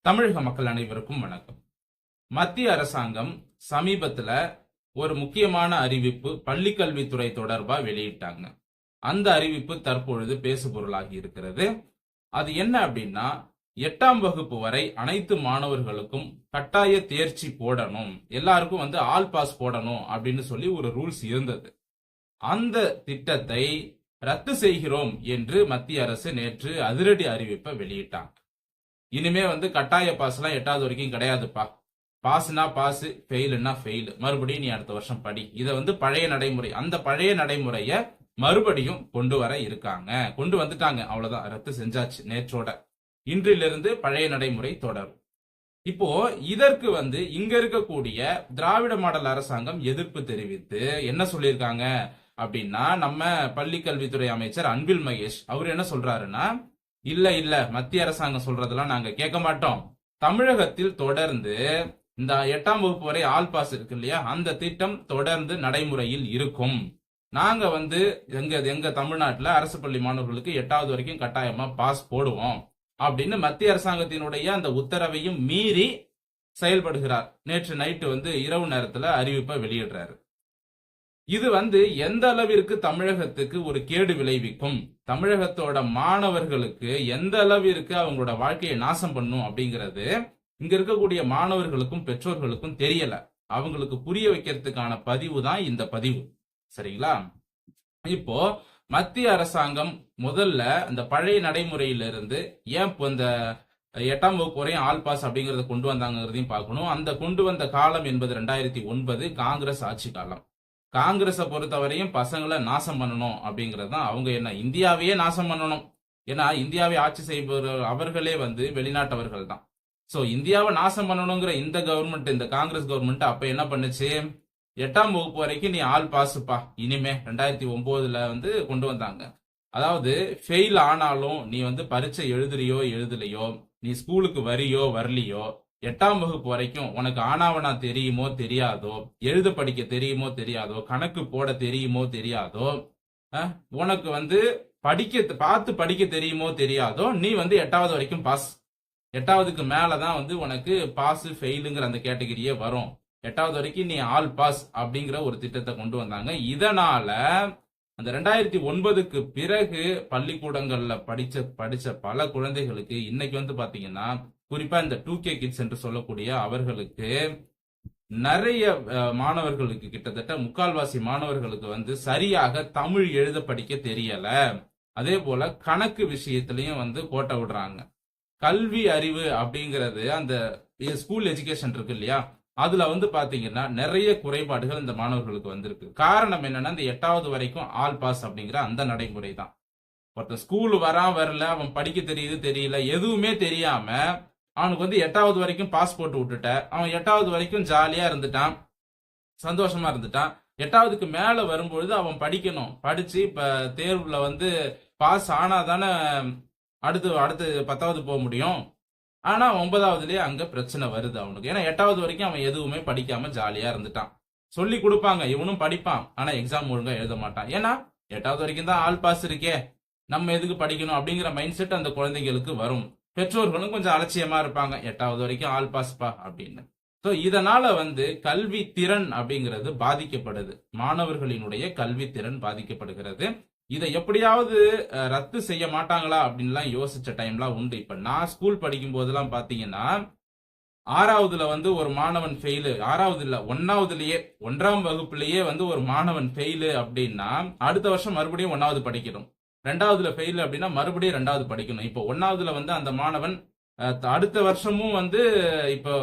தமிழக மக்கள் அனைவருக்கும் வணக்கம். மத்திய அரசாங்கம் சமீபத்துல ஒரு முக்கியமான அறிவிப்பு பள்ளிக்கல்வித்துறை தொடர்பா வெளியிட்டாங்க. அந்த அறிவிப்பு தற்பொழுது பேசுபொருளாகி இருக்கிறது. அது என்ன அப்படின்னா, 8ஆம் வகுப்பு வரை அனைத்து மாணவர்களுக்கும் கட்டாய தேர்ச்சி போடணும், எல்லாருக்கும் ஆல் பாஸ் போடணும் அப்படின்னு சொல்லி ஒரு ரூல்ஸ் இருந்தது. அந்த திட்டத்தை ரத்து செய்கிறோம் என்று மத்திய அரசு நேற்று அதிரடி அறிவிப்பை வெளியிட்டாங்க. இனிமே கட்டாய பாஸ் எல்லாம் 8வது வரைக்கும் கிடையாதுப்பா. பாஸ்னா பாஸ், ஃபெயில்னா ஃபெயில், மறுபடியும் நீ அடுத்த வருஷம் படி. இதை பழைய நடைமுறை, அந்த பழைய நடைமுறைய மறுபடியும் கொண்டு வர இருக்காங்க. கொண்டு வந்துட்டாங்க, அவ்வளவுதான், ரத்து செஞ்சாச்சு நேற்றோட. இன்றிலிருந்து பழைய நடைமுறை தொடரும். இப்போ இதற்கு இங்க இருக்கக்கூடிய திராவிட மாடல் அரசாங்கம் எதிர்ப்பு தெரிவித்து என்ன சொல்லியிருக்காங்க அப்படின்னா, நம்ம பள்ளி கல்வித்துறை அமைச்சர் அன்பில் மகேஷ் அவர் என்ன சொல்றாருன்னா, இல்ல மத்திய அரசாங்கம் சொல்றதெல்லாம் நாங்க கேட்க மாட்டோம். தமிழகத்தில் தொடர்ந்து இந்த 8ஆம் வகுப்பு வரை ஆல் பாஸ் இருக்கு இல்லையா, அந்த திட்டம் தொடர்ந்து நடைமுறையில் இருக்கும். நாங்க எங்க தமிழ்நாட்டுல அரசு பள்ளி மாணவர்களுக்கு 8வது வரைக்கும் கட்டாயமா பாஸ் போடுவோம் அப்படின்னு மத்திய அரசாங்கத்தினுடைய அந்த உத்தரவையும் மீறி செயல்படுகிறார். நேற்று நைட்டு இரவு நேரத்துல அறிவிப்பை வெளியிடுறாரு. இது எந்த அளவிற்கு தமிழகத்துக்கு ஒரு கேடு விளைவிக்கும், தமிழகத்தோட மாணவர்களுக்கு எந்த அளவிற்கு அவங்களோட வாழ்க்கையை நாசம் பண்ணும் அப்படிங்கிறது இங்க இருக்கக்கூடிய மாணவர்களுக்கும் பெற்றோர்களுக்கும் தெரியல. அவங்களுக்கு புரிய வைக்கிறதுக்கான பதிவு தான் இந்த பதிவு, சரிங்களா? இப்போ மத்திய அரசாங்கம் முதல்ல அந்த பழைய நடைமுறையிலிருந்து ஏன் இந்த 8ஆம் வகுப்பு வரையும் ஆல் பாஸ் அப்படிங்கறத கொண்டு வந்தாங்கிறதையும் பார்க்கணும். அந்த கொண்டு வந்த காலம் என்பது 2009 காங்கிரஸ் ஆட்சி காலம். காங்கிரஸை பொறுத்தவரையும் பசங்களை நாசம் பண்ணணும் அப்படிங்கிறது தான் அவங்க என்ன, இந்தியாவையே நாசம் பண்ணணும். ஏன்னா இந்தியாவை ஆட்சி செய்பவர்கள் அவர்களே வெளிநாட்டவர்கள் தான். சோ இந்தியாவை நாசம் பண்ணணுங்கிற இந்த கவர்மெண்ட், இந்த காங்கிரஸ் கவர்மெண்ட் அப்ப என்ன பண்ணுச்சு, 8ஆம் வகுப்பு வரைக்கும் நீ ஆல் பாஸ்ப்பா இனிமே 2009 கொண்டு வந்தாங்க. அதாவது ஃபெயில் ஆனாலும் நீ பரீட்சை எழுதுறியோ எழுதலையோ, நீ ஸ்கூலுக்கு வரியோ வரலையோ, 8ஆம் வகுப்பு வரைக்கும் உனக்கு ஆனாவனா தெரியுமோ தெரியாதோ, எழுத படிக்க தெரியுமோ தெரியாதோ, கணக்கு போட தெரியுமோ தெரியாதோ, உனக்கு பார்த்து படிக்க தெரியுமோ தெரியாதோ, நீ 8வது வரைக்கும் பாஸ். 8வதுக்கு மேலதான் உனக்கு பாஸ் ஃபெயிலுங்கிற அந்த கேட்டகரியே வரும். 8வது வரைக்கும் நீ ஆல் பாஸ் அப்படிங்கிற ஒரு திட்டத்தை கொண்டு வந்தாங்க. இதனால அந்த 2009க்கு பிறகு பள்ளிக்கூடங்கள்ல படிச்ச பல குழந்தைகளுக்கு இன்னைக்கு பாத்தீங்கன்னா, குறிப்பா இந்த 2K கிட்ஸ் என்று சொல்லக்கூடிய அவர்களுக்கு நிறைய மாணவர்களுக்கு கிட்டத்தட்ட முக்கால்வாசி மாணவர்களுக்கு சரியாக தமிழ் எழுத படிக்க தெரியல. அதே போல கணக்கு விஷயத்திலையும் கோட்டை விடுறாங்க. கல்வி அறிவு அப்படிங்கிறது அந்த ஸ்கூல் எஜுகேஷன் இருக்கு இல்லையா, அதுல பாத்தீங்கன்னா நிறைய குறைபாடுகள் இந்த மாணவர்களுக்கு வந்திருக்கு. காரணம் என்னன்னா, இந்த 8வது வரைக்கும் ஆல் பாஸ் அப்படிங்கிற அந்த நடைமுறை தான். ஒருத்தன் ஸ்கூல் வரல, அவன் படிக்க தெரியுது தெரியல, எதுவுமே தெரியாம அவனுக்கு 8வது வரைக்கும் பாஸ் போட்டு விட்டுட்ட, அவன் 8வது வரைக்கும் ஜாலியா இருந்துட்டான், சந்தோஷமா இருந்துட்டான். 8வதுக்கு மேல வரும்பொழுது அவன் படிக்கணும், படிச்சு இப்ப தேர்வுல பாஸ் ஆனாதானே அடுத்து 10வது போக முடியும். ஆனா 9வதுலயே அங்க பிரச்சனை வருது அவனுக்கு. ஏன்னா 8வது வரைக்கும் அவன் எதுவுமே படிக்காம ஜாலியா இருந்துட்டான். சொல்லி கொடுப்பாங்க, இவனும் படிப்பான், ஆனா எக்ஸாம் ஒழுங்கா எழுத மாட்டான். ஏன்னா 8வது வரைக்கும் தான் ஆல் பாஸ் இருக்கே, நம்ம எதுக்கு படிக்கணும் அப்படிங்கிற மைண்ட் செட் அந்த குழந்தைங்களுக்கு வரும். பெற்றோர்களும் கொஞ்சம் அலட்சியமா இருப்பாங்க, 8வது வரைக்கும் ஆல் பாஸ்பா அப்படின்னு. ஸோ இதனால கல்வி திறன் அப்படிங்கிறது பாதிக்கப்படுது, மாணவர்களினுடைய கல்வி திறன் பாதிக்கப்படுகிறது. இதை எப்படியாவது ரத்து செய்ய மாட்டாங்களா அப்படின்லாம் யோசிச்ச டைம்லாம் உண்டு. இப்ப நான் ஸ்கூல் படிக்கும் போதெல்லாம் பாத்தீங்கன்னா, 6வதுல ஒரு மாணவன் ஃபெயிலு, 6வது இல்ல 1வதுலயே 1ஆம் வகுப்புலயே ஒரு மாணவன் ஃபெயிலு அப்படின்னா அடுத்த வருஷம் மறுபடியும் 1வது படிக்கணும். 2வதுல ஃபெயில் அப்படின்னா மறுபடியும் 2வது படிக்கணும். இப்போ 1வதுல அந்த மாணவன் அடுத்த வருஷமும் இப்போ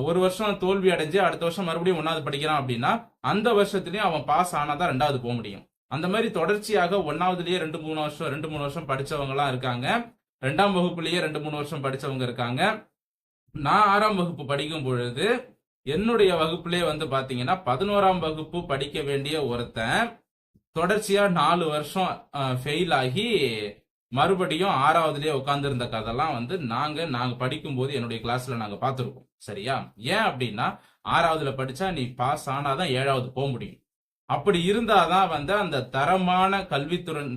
ஒரு வருஷம் தோல்வி அடைஞ்சு அடுத்த வருஷம் மறுபடியும் 1வது படிக்கிறான் அப்படின்னா அந்த வருஷத்துலயும் அவன் பாஸ் ஆனாதான் 2வது போக முடியும். அந்த மாதிரி தொடர்ச்சியாக 1வதுலயே 2-3 வருஷம் படிச்சவங்க எல்லாம் இருக்காங்க. 2ஆம் வகுப்புலயே 2-3 வருஷம் படிச்சவங்க இருக்காங்க. நான் 6ஆம் வகுப்பு படிக்கும் பொழுது என்னுடைய வகுப்புலயே பாத்தீங்கன்னா 11ஆம் வகுப்பு படிக்க வேண்டிய ஒருத்தன் தொடர்ச்சியா 4 வருஷம் ஃபெயில் ஆகி மறுபடியும் 6வதுலயே உட்கார்ந்து இருந்த கதெல்லாம் நாங்க படிக்கும் போது என்னுடைய கிளாஸ்ல நாங்க பார்த்திருக்கோம். சரியா? ஏன் அப்படின்னா 6வதுல படிச்சா நீ பாஸ் ஆனாதான் 7வது போக முடியும். அப்படி இருந்தாதான் அந்த தரமான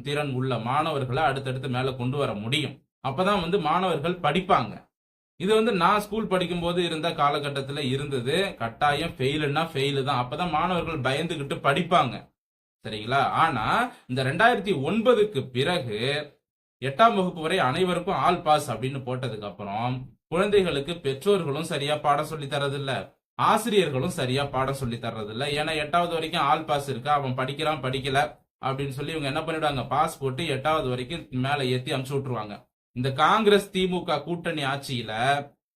திறன் உள்ள மாணவர்களை அடுத்தடுத்து மேல கொண்டு வர முடியும். அப்பதான் மாணவர்கள் படிப்பாங்க. இது வந்து நான் ஸ்கூல் படிக்கும் போது இருந்த காலகட்டத்தில் இருந்தது. கட்டாயம் ஃபெயிலுன்னா ஃபெயிலு தான். அப்பதான் மாணவர்கள் பயந்துகிட்டு படிப்பாங்க. சரிங்களா? ஆனா இந்த 2009க்கு பிறகு 8ஆம் வகுப்பு வரை அனைவருக்கும் ஆல் பாஸ் அப்படின்னு போட்டதுக்கு அப்புறம் குழந்தைகளுக்கு பெற்றோர்களும் சரியா பாடம் சொல்லி தரதில்ல, ஆசிரியர்களும் சரியா பாடம் சொல்லி தர்றதில்ல. ஏன்னா 8வது வரைக்கும் ஆல் பாஸ் இருக்கா, அவன் படிக்கிறான் படிக்கல அப்படின்னு சொல்லி இவங்க என்ன பண்ணிடுவாங்க, பாஸ் போட்டு 8வது வரைக்கும் மேல ஏத்தி அமுச்சு விட்டுருவாங்க. இந்த காங்கிரஸ் திமுக கூட்டணி ஆட்சியில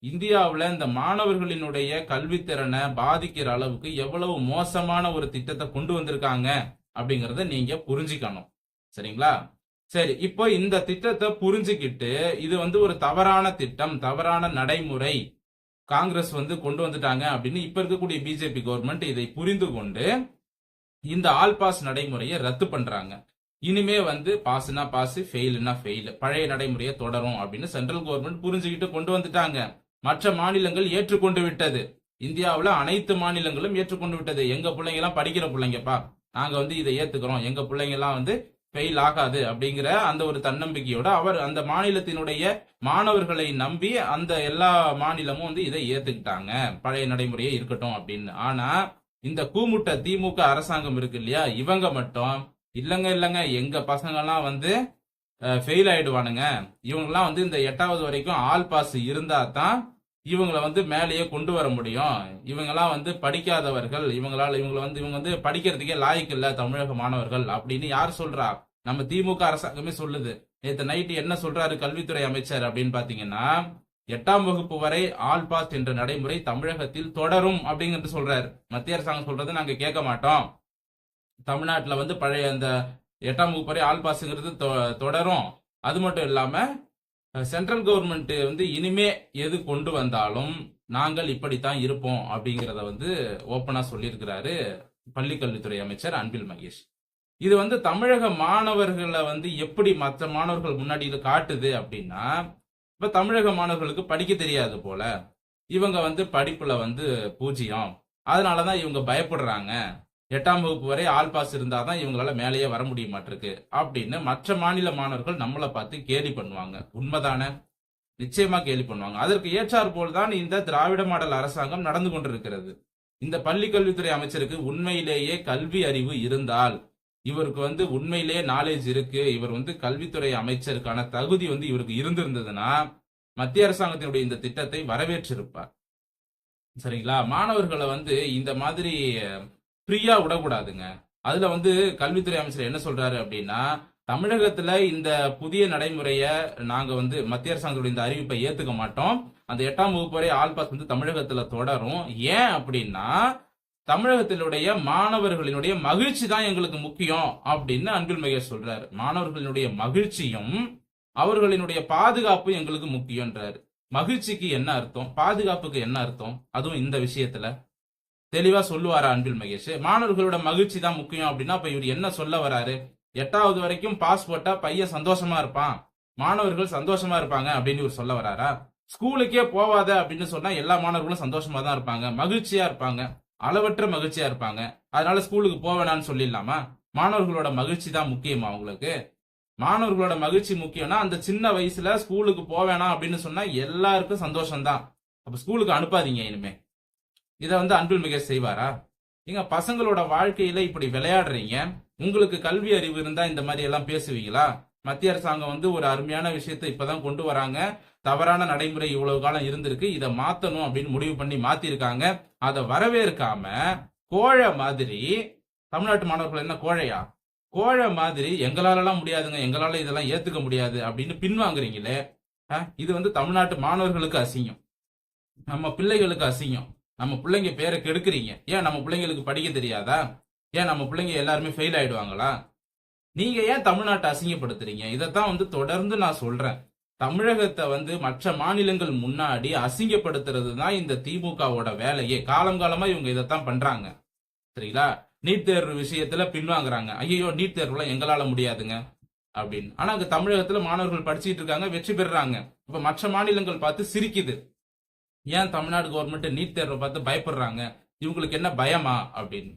இந்தியாவுல இந்த மாணவர்களினுடைய கல்வித்திறனை பாதிக்கிற அளவுக்கு எவ்வளவு மோசமான ஒரு திட்டத்தை கொண்டு வந்திருக்காங்க அப்படிங்கறத நீங்க புரிஞ்சுக்கணும். சரிங்களா? சரி, இப்போ இந்த திட்டத்தை புரிஞ்சுக்கிட்டு இது வந்து ஒரு தவறான திட்டம், தவறான நடைமுறை காங்கிரஸ் வந்து கொண்டு வந்துட்டாங்க அப்படின்னு இப்ப இருக்கக்கூடிய பிஜேபி கவர்மெண்ட் இதை புரிந்து கொண்டு இந்த ஆல் பாஸ் நடைமுறையை ரத்து பண்றாங்க. இனிமே வந்து பாஸ்னா பாஸ், ஃபெயில்னா ஃபெயில், பழைய நடைமுறையை தொடரும் அப்படின்னு சென்ட்ரல் கவர்மெண்ட் புரிஞ்சுக்கிட்டு கொண்டு வந்துட்டாங்க. மற்ற மாநிலங்கள் ஏற்றுக்கொண்டு விட்டது. இந்தியாவுல அனைத்து மாநிலங்களும் ஏற்றுக்கொண்டு விட்டது. எங்க பிள்ளைங்க எல்லாம் படிக்கிற பிள்ளைங்கப்பா, நாங்க வந்து இதை ஏத்துக்கிறோம், எங்க பிள்ளைங்க எல்லாம் வந்து ஃபெயில் ஆகாது அப்படிங்கிற அந்த ஒரு தன்னம்பிக்கையோட அவர் அந்த மாநிலத்தினுடைய மாணவர்களை நம்பி அந்த எல்லா மாநிலமும் வந்து இதை ஏத்துக்கிட்டாங்க, பழைய நடைமுறையே இருக்கட்டும் அப்படின்னு. ஆனா இந்த கூமுட்ட திமுக அரசாங்கம் இருக்கு இல்லையா, இவங்க மட்டும் இல்லங்க இல்லங்க எங்க பசங்க எல்லாம் வந்து ஃபெயில் ஆயிடுவானுங்க, இவங்கெல்லாம் வந்து இந்த 8வது வரைக்கும் ஆல் பாஸ் இருந்தா தான் இவங்களை வந்து மேலேயே கொண்டு வர முடியும், இவங்கெல்லாம் வந்து படிக்காதவர்கள், இவங்க வந்து படிக்கிறதுக்கே லாய்க்கு இல்ல தமிழக மாணவர்கள் அப்படின்னு யார் சொல்றா? நம்ம திமுக அரசாங்கமே சொல்லுது. நேற்று நைட்டு என்ன சொல்றாரு கல்வித்துறை அமைச்சர் அப்படின்னு பாத்தீங்கன்னா, 8ஆம் வகுப்பு வரை ஆல் பாஸ் என்ற நடைமுறை தமிழகத்தில் தொடரும் அப்படிங்கிறது சொல்றாரு. மத்திய அரசாங்கம் சொல்றது நாங்க கேட்க மாட்டோம், தமிழ்நாட்டில் வந்து பழைய அந்த 8ஆம் வகுப்பு வரை ஆல் பாஸ்ங்கிறது தொடரும். அது மட்டும் இல்லாம சென்ட்ரல் கவர்மெண்ட் வந்து இனிமே எது கொண்டு வந்தாலும் நாங்கள் இப்படித்தான் இருப்போம் அப்படிங்கறத வந்து ஓப்பனா சொல்லியிருக்கிறாரு பள்ளிக்கல்வித்துறை அமைச்சர் அன்பில் மகேஷ். இது வந்து தமிழக மாணவர்களை வந்து எப்படி மற்ற மாணவர்கள் முன்னாடி இது காட்டுது அப்படின்னா, இப்ப தமிழக மாணவர்களுக்கு படிக்க தெரியாது போல, இவங்க வந்து படிப்புல வந்து பூஜ்ஜியம், அதனாலதான் இவங்க பயப்படுறாங்க, 8ஆம் வகுப்பு வரை ஆல் பாஸ் இருந்தாதான் இவங்களால மேலேயே வர முடிய மாட்டிருக்கு அப்படின்னு மற்ற மாநில மாணவர்கள் நம்மளை பார்த்து கேலி பண்ணுவாங்க. உண்மைதானே? நிச்சயமா கேலி பண்ணுவாங்க. அதற்கு ஏற்றாற் போல்தான் இந்த திராவிட மாடல் அரசாங்கம் நடந்து கொண்டிருக்கிறது. இந்த பள்ளி கல்வித்துறை அமைச்சருக்கு உண்மையிலேயே கல்வி அறிவு இருந்தால், இவருக்கு வந்து உண்மையிலேயே நாலேஜ் இருக்கு, இவர் வந்து கல்வித்துறை அமைச்சருக்கான தகுதி வந்து இவருக்கு இருந்திருந்ததுன்னா மத்திய அரசாங்கத்தினுடைய இந்த திட்டத்தை வரவேற்றிருப்பார். சரிங்களா? மாணவர்களை வந்து இந்த மாதிரி ஃப்ரீயா விடக்கூடாதுங்க. அதுல வந்து கல்வித்துறை அமைச்சர் என்ன சொல்றாரு அப்படின்னா, தமிழகத்துல இந்த புதிய நடைமுறைய நாங்க வந்து மத்திய அரசாங்கத்துடைய இந்த அறிவிப்பை ஏத்துக்க மாட்டோம், அந்த 8ஆம் வகுப்பு வரை ஆல் பாஸ் வந்து தமிழகத்துல தொடரும். ஏன் அப்படின்னா தமிழகத்தினுடைய மாணவர்களினுடைய மகிழ்ச்சி தான் எங்களுக்கு முக்கியம் அப்படின்னு அன்பில் மகேஷ் சொல்றாரு. மாணவர்களினுடைய மகிழ்ச்சியும் அவர்களினுடைய பாதுகாப்பு எங்களுக்கு முக்கியம்ன்றாரு. மகிழ்ச்சிக்கு என்ன அர்த்தம், பாதுகாப்புக்கு என்ன அர்த்தம், அதுவும் இந்த விஷயத்துல தெளிவா சொல்லுவாரா அன்பில் மகேஷ்? மாணவர்களோட மகிழ்ச்சி தான் முக்கியம் அப்படின்னா அப்ப இவர் என்ன சொல்ல வராரு? 8வது வரைக்கும் பாஸ் போட்டா பையன் சந்தோஷமா இருப்பான், மாணவர்கள் சந்தோஷமா இருப்பாங்க அப்படின்னு இவர் சொல்ல வராரா? ஸ்கூலுக்கே போவாத அப்படின்னு சொன்னா எல்லா மாணவர்களும் சந்தோஷமா தான் இருப்பாங்க, மகிழ்ச்சியா இருப்பாங்க, அளவற்ற மகிழ்ச்சியா இருப்பாங்க, அதனால ஸ்கூலுக்கு போவேனான்னு சொல்லிடலாமா? மாணவர்களோட மகிழ்ச்சி தான் முக்கியமா உங்களுக்கு? மாணவர்களோட மகிழ்ச்சி முக்கியம்னா அந்த சின்ன வயசுல ஸ்கூலுக்கு போவேனா அப்படின்னு சொன்னா எல்லாருக்கும் சந்தோஷம் தான். அப்ப ஸ்கூலுக்கு அனுப்பாதீங்க இனிமே. இதை வந்து அன்பில் மகேஷ் செய்வாரா? நீங்க பசங்களோட வாழ்க்கையில இப்படி விளையாடுறீங்க, உங்களுக்கு கல்வி அறிவு இருந்தா இந்த மாதிரி எல்லாம் பேசுவீங்களா? மத்திய அரசாங்கம் வந்து ஒரு அருமையான விஷயத்தை இப்பதான் கொண்டு வராங்க, தவறான நடைமுறை இவ்வளவு காலம் இருந்திருக்கு, இதை மாத்தணும் அப்படின்னு முடிவு பண்ணி மாத்திருக்காங்க. அதை வரவேற்காம கோழை மாதிரி தமிழ்நாட்டு மாணவர்கள் என்ன கோழையா? கோழை மாதிரி எங்களாலலாம் முடியாதுங்க, எங்களால இதெல்லாம் ஏத்துக்க முடியாது அப்படின்னு பின்வாங்குறீங்களே, இது வந்து தமிழ்நாட்டு மாணவர்களுக்கு அசிங்கம், நம்ம பிள்ளைகளுக்கு அசிங்கம். நம்ம பிள்ளைங்க பேரை கெடுக்கிறீங்க. ஏன் நம்ம பிள்ளைங்களுக்கு படிக்க தெரியாதா? ஏன் நம்ம பிள்ளைங்க எல்லாருமே ஃபெயில் ஆயிடுவாங்களா? நீங்க ஏன் தமிழ்நாட்டை அசிங்கப்படுத்துறீங்க? இதைத்தான் வந்து தொடர்ந்து நான் சொல்றேன். தமிழகத்தை வந்து மற்ற மாநிலங்கள் முன்னாடி அசிங்கப்படுத்துறது தான் இந்த திமுகவோட வேலையே. காலங்காலமா இவங்க இதைத்தான் பண்றாங்க. சரிங்களா? நீட் தேர்வு விஷயத்துல பின்வாங்குறாங்க. ஐயோ நீட் தேர்வுலாம் எங்களால முடியாதுங்க அப்படின்னு. ஆனா அங்க தமிழகத்துல மாணவர்கள் படிச்சுட்டு இருக்காங்க, வெற்றி பெறாங்க. இப்ப மற்ற மாநிலங்கள் பார்த்து சிரிக்குது. ஏன் தமிழ்நாடு கவர்மெண்ட் நீட் தேர்வை பார்த்து பயப்படுறாங்க? இவங்களுக்கு என்ன பயமா அப்படின்னு.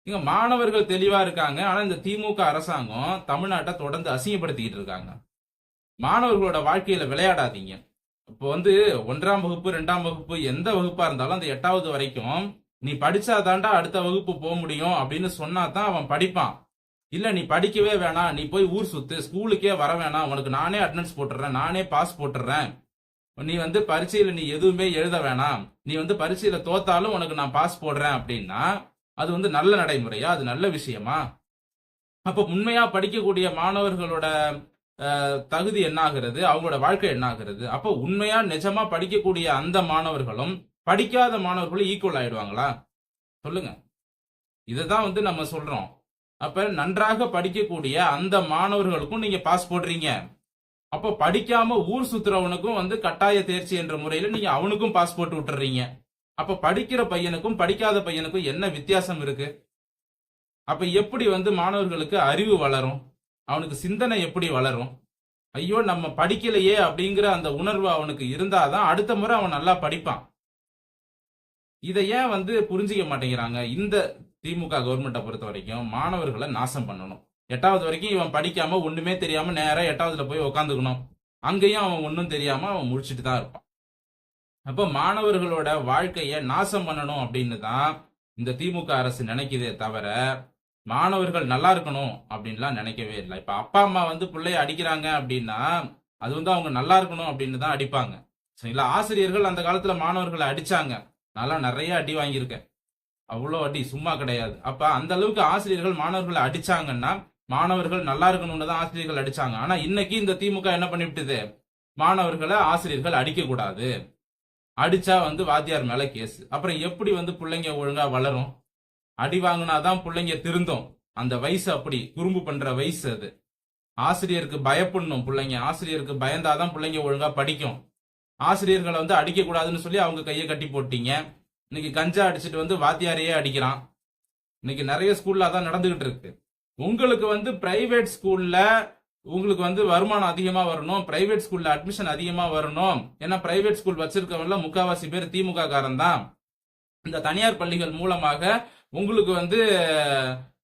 இங்க மாணவர்கள் தெளிவா இருக்காங்க, ஆனா இந்த திமுக அரசாங்கம் தமிழ்நாட்டை தொடர்ந்து அசிங்கப்படுத்திக்கிட்டு இருக்காங்க. மாணவர்களோட வாழ்க்கையில விளையாடாதீங்க. இப்போ வந்து 1ஆம் வகுப்பு 2ஆம் வகுப்பு எந்த வகுப்பா இருந்தாலும் அந்த 8வது வரைக்கும் நீ படிச்சாதாண்டா அடுத்த வகுப்பு போக முடியும் அப்படின்னு சொன்னா தான் அவன் படிப்பான். இல்ல நீ படிக்கவே வேணாம், நீ போய் ஊர் சுத்து, ஸ்கூலுக்கே வர வேணாம், உனக்கு நானே அட்டெண்டன்ஸ் போட்டுறேன், நானே பாஸ் போட்டுறேன், நீ வந்து பரீட்சையில நீ எதுவுமே எழுத வேணாம், நீ வந்து பரீட்சையில தோத்தாலும் உனக்கு நான் பாஸ் போடுறேன் அப்படின்னா அது வந்து நல்ல நடைமுறையா? அது நல்ல விஷயமா? அப்ப உண்மையா படிக்கக்கூடிய மாணவர்களோட தகுதி என்ன ஆகிறது, அவங்களோட வாழ்க்கை என்ன ஆகிறது? அப்ப உண்மையா நிஜமா படிக்கக்கூடிய அந்த மாணவர்களும் படிக்காத மாணவர்களும் ஈக்குவல் ஆயிடுவாங்களா? சொல்லுங்க. இதுதான் வந்து நம்ம சொல்றோம். அப்ப நன்றாக படிக்கக்கூடிய அந்த மாணவர்களுக்கும் நீங்க பாஸ் போடுறீங்க. அப்ப படிக்காம ஊர் சுத்துறவனுக்கும் வந்து கட்டாய தேர்ச்சி என்ற முறையில நீங்க அவனுக்கும் பாஸ் போட்டு விட்டுறீங்க. அப்ப படிக்கிற பையனுக்கும் படிக்காத பையனுக்கும் என்ன வித்தியாசம் இருக்கு? அப்ப எப்படி வந்து மாணவர்களுக்கு அறிவு வளரும், அவனுக்கு சிந்தனை எப்படி வளரும்? ஐயோ நம்ம படிக்கலையே அப்படிங்கிற அந்த உணர்வு அவனுக்கு இருந்தாதான் அடுத்த முறை அவன் நல்லா படிப்பான். இதை ஏன் வந்து புரிஞ்சிக்க மாட்டேங்கிறாங்க? இந்த திமுக கவர்மெண்ட்டை பொறுத்த வரைக்கும் மாணவர்களை நாசம் பண்ணணும். 8வது வரைக்கும் இவன் படிக்காம ஒண்ணுமே தெரியாம நேரா 8வதுல போய் உக்காந்துக்கணும். அங்கேயும் அவன் ஒன்னும் தெரியாம அவன் முடிச்சுட்டு தான் இருப்பான். அப்ப மாணவர்களோட வாழ்க்கைய நாசம் பண்ணணும் அப்படின்னு தான் இந்த திமுக அரசு நினைக்குதே தவிர மாணவர்கள் நல்லா இருக்கணும் அப்படின்லாம் நினைக்கவே இல்லை. இப்ப அப்பா அம்மா வந்து பிள்ளைய அடிக்கிறாங்க அப்படின்னா அது வந்து அவங்க நல்லா இருக்கணும் அப்படின்னு தான் அடிப்பாங்க. சரிங்களா? ஆசிரியர்கள் அந்த காலத்துல மாணவர்களை அடிச்சாங்க. நான் நிறைய அடி வாங்கியிருக்கேன். அவ்வளோ அடி சும்மா கிடையாது. அப்ப அந்த அளவுக்கு ஆசிரியர்கள் மாணவர்களை அடிச்சாங்கன்னா மாணவர்கள் நல்லா இருக்கணும்னு தான் ஆசிரியர்கள் அடிச்சாங்க. ஆனா இன்னைக்கு இந்த திமுக என்ன பண்ணிவிட்டது, மாணவர்களை ஆசிரியர்கள் அடிக்க கூடாது, அடிச்சா வந்து வாத்தியார் மேல கேஸ். அப்புறம் எப்படி வந்து பிள்ளைங்க ஒழுங்கா வளரும்? அடி வாங்கினாதான் பிள்ளைங்க திருந்தும். அந்த வயசு அப்படி குறும்பு பண்ற வயசு அது. ஆசிரியருக்கு பயப்படணும் பிள்ளைங்க, ஆசிரியருக்கு பயந்தாதான் பிள்ளைங்க ஒழுங்கா படிக்கும். ஆசிரியர்களை வந்து அடிக்க கூடாதுன்னு சொல்லி அவங்க கையை கட்டி போட்டீங்க. இன்னைக்கு கஞ்சா அடிச்சுட்டு வந்து வாத்தியாரையே அடிக்கிறான். இன்னைக்கு நிறைய ஸ்கூல்ல அதான் நடந்துகிட்டு இருக்கு. உங்களுக்கு வந்து பிரைவேட் ஸ்கூல்ல உங்களுக்கு வந்து வருமானம் அதிகமா வரணும், பிரைவேட் ஸ்கூல்ல அட்மிஷன் அதிகமா வரணும். ஏன்னா பிரைவேட் ஸ்கூல் வச்சிருக்கவங்கள முக்காவாசி பேர் திமுக காரன் தான். இந்த தனியார் பள்ளிகள் மூலமாக உங்களுக்கு வந்து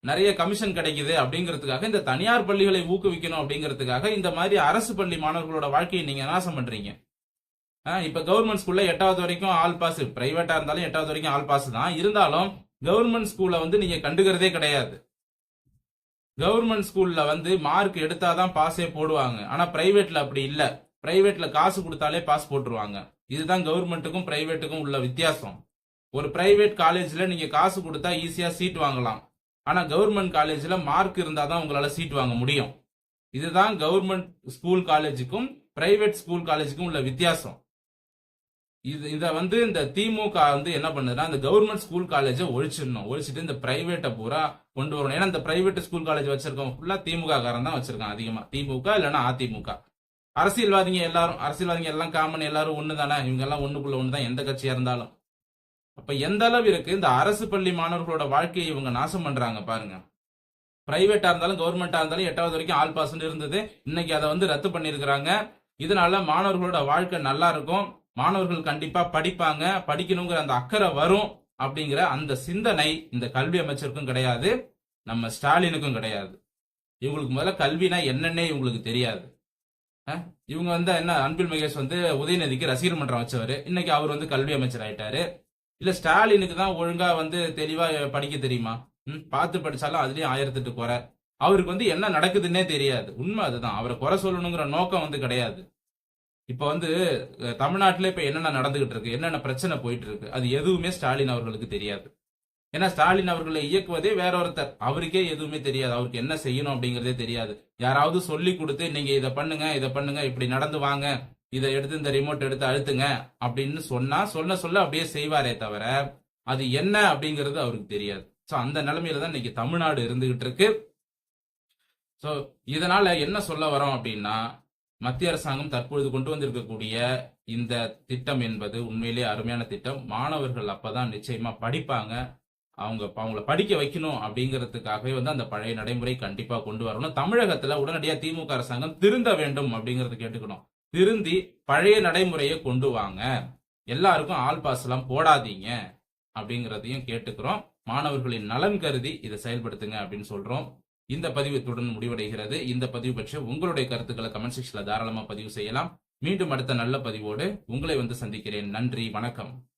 நிறைய கமிஷன் கிடைக்குது அப்படிங்கிறதுக்காக இந்த தனியார் பள்ளிகளை ஊக்குவிக்கணும் அப்படிங்கிறதுக்காக இந்த மாதிரி அரசு பள்ளி மாணவர்களோட வாழ்க்கையை நீங்க நாசம் பண்றீங்க. இப்ப கவர்மெண்ட் ஸ்கூல்ல 8வது வரைக்கும் ஆல் பாஸ், பிரைவேட்டா இருந்தாலும் 8வது வரைக்கும் ஆல் பாஸ் தான். இருந்தாலும் கவர்மெண்ட் ஸ்கூல்ல வந்து நீங்க கண்டுக்கிறதே கிடையாது. கவர்மெண்ட் ஸ்கூல்ல வந்து மார்க் எடுத்தாதான் பாஸே போடுவாங்க. ஆனா பிரைவேட்ல அப்படி இல்ல. பிரைவேட்ல காசு கொடுத்தாலே பாஸ் போட்டுருவாங்க. இதுதான் கவர்மெண்ட்டுக்கும் பிரைவேட்டுக்கும் உள்ள வித்தியாசம். ஒரு பிரைவேட் காலேஜ்ல நீங்க காசு கொடுத்தா ஈஸியா சீட் வாங்கலாம். ஆனா கவர்மெண்ட் காலேஜ்ல மார்க் இருந்தாதான் உங்களால சீட் வாங்க முடியும். இதுதான் கவர்மெண்ட் ஸ்கூல் காலேஜுக்கும் பிரைவேட் ஸ்கூல் காலேஜுக்கும் உள்ள வித்தியாசம். இத வந்து இந்த திமுக வந்து என்ன பண்ணுதுன்னா இந்த கவர்மெண்ட் ஸ்கூல் காலேஜை ஒழிச்சிட்டு இந்த பிரைவேட்டை பூரா கொண்டு வரணும். ஏன்னா இந்த பிரைவேட் ஸ்கூல் காலேஜ் வச்சிருக்கவங்க ஃபுல்லா திமுக காரன் தான் வச்சிருக்கான் அதிகமா. திமுக இல்லைன்னா அதிமுக. அரசியல்வாதிங்க எல்லாம் காமன், எல்லாரும் ஒண்ணு தானே, இவங்க எல்லாம் ஒண்ணுக்குள்ள ஒண்ணுதான் எந்த கட்சியா இருந்தாலும். அப்ப எந்த அளவு இருக்கு இந்த அரசு பள்ளி மாணவர்களோட வாழ்க்கையை இவங்க நாசம் பண்றாங்க பாருங்க. பிரைவேட்டா இருந்தாலும் கவர்மெண்டா இருந்தாலும் 8வது வரைக்கும் ஆல் பாஸ் இருந்தது. இன்னைக்கு அதை வந்து ரத்து பண்ணிருக்கிறாங்க. இதனால மாணவர்களோட வாழ்க்கை நல்லா இருக்கும், மாணவர்கள் கண்டிப்பா படிப்பாங்க, படிக்கணுங்கிற அந்த அக்கறை வரும் அப்படிங்கிற அந்த சிந்தனை இந்த கல்வி அமைச்சருக்கும் கிடையாது, நம்ம ஸ்டாலினுக்கும் கிடையாது. இவங்களுக்கு முதல்ல கல்வினா என்னன்னே இவங்களுக்கு தெரியாது. இவங்க வந்து என்ன, அன்பில் மகேஷ் வந்து உதயநிதிக்கு ரசிகர் மன்றம் வச்சவர், இன்னைக்கு அவர் வந்து கல்வி அமைச்சர் ஆயிட்டாரு. இல்ல ஸ்டாலினுக்கு தான் ஒழுங்கா வந்து தெளிவா படிக்க தெரியுமா? பார்த்து படிச்சாலும் அதுலயும் 1008 குறை. அவருக்கு வந்து என்ன நடக்குதுன்னே தெரியாது. உண்மை அதுதான். அவரை குறை சொல்லணுங்கிற நோக்கம் வந்து கிடையாது. இப்ப வந்து தமிழ்நாட்டில இப்ப என்னென்ன நடந்துகிட்டு இருக்கு, என்னென்ன பிரச்சனை போயிட்டு இருக்கு, அது எதுவுமே ஸ்டாலின் அவர்களுக்கு தெரியாது. ஏன்னா ஸ்டாலின் அவர்களை இயக்குவதே வேற ஒருத்தர். அவருக்கே எதுவுமே தெரியாது, அவருக்கு என்ன செய்யணும் அப்படிங்கறதே தெரியாது. யாராவது சொல்லி கொடுத்து நீங்க இதை பண்ணுங்க, இப்படி நடந்து வாங்க, இதை எடுத்து இந்த ரிமோட் எடுத்து அழுத்துங்க அப்படின்னு சொன்னா சொல்ல அப்படியே செய்வாரே தவிர அது என்ன அப்படிங்கிறது அவருக்கு தெரியாது. சோ அந்த நிலைமையில தான் இன்னைக்கு தமிழ்நாடு இருந்துகிட்டு இருக்கு. சோ இதனால என்ன சொல்ல வரோம் அப்படின்னா, மத்திய அரசாங்கம் தற்பொழுது கொண்டு வந்திருக்கக்கூடிய இந்த திட்டம் என்பது உண்மையிலேயே அருமையான திட்டம். மாணவர்கள் அப்பதான் நிச்சயமா படிப்பாங்க. அவங்கள படிக்க வைக்கணும் அப்படிங்கிறதுக்காகவே வந்து அந்த பழைய நடைமுறை கண்டிப்பா கொண்டு வரணும். தமிழகத்துல உடனடியா திமுக அரசாங்கம் திருந்த வேண்டும் அப்படிங்கறது கேட்டுக்கணும். திருந்தி பழைய நடைமுறையை கொண்டு வாங்க, எல்லாருக்கும் ஆல் பாஸ் எல்லாம் போடாதீங்க அப்படிங்கறதையும் கேட்டுக்கிறோம். மாணவர்களின் நலன் கருதி இதை செயல்படுத்துங்க அப்படின்னு சொல்றோம். இந்த பதிவு இத்துடன் முடிவடைகிறது. இந்த பதிவு பற்றி உங்களுடைய கருத்துக்களை கமெண்ட் செக்ஷன்ல தாராளமா பதிவு செய்யலாம். மீண்டும் அடுத்த நல்ல பதிவோடு உங்களை வந்து சந்திக்கிறேன். நன்றி, வணக்கம்.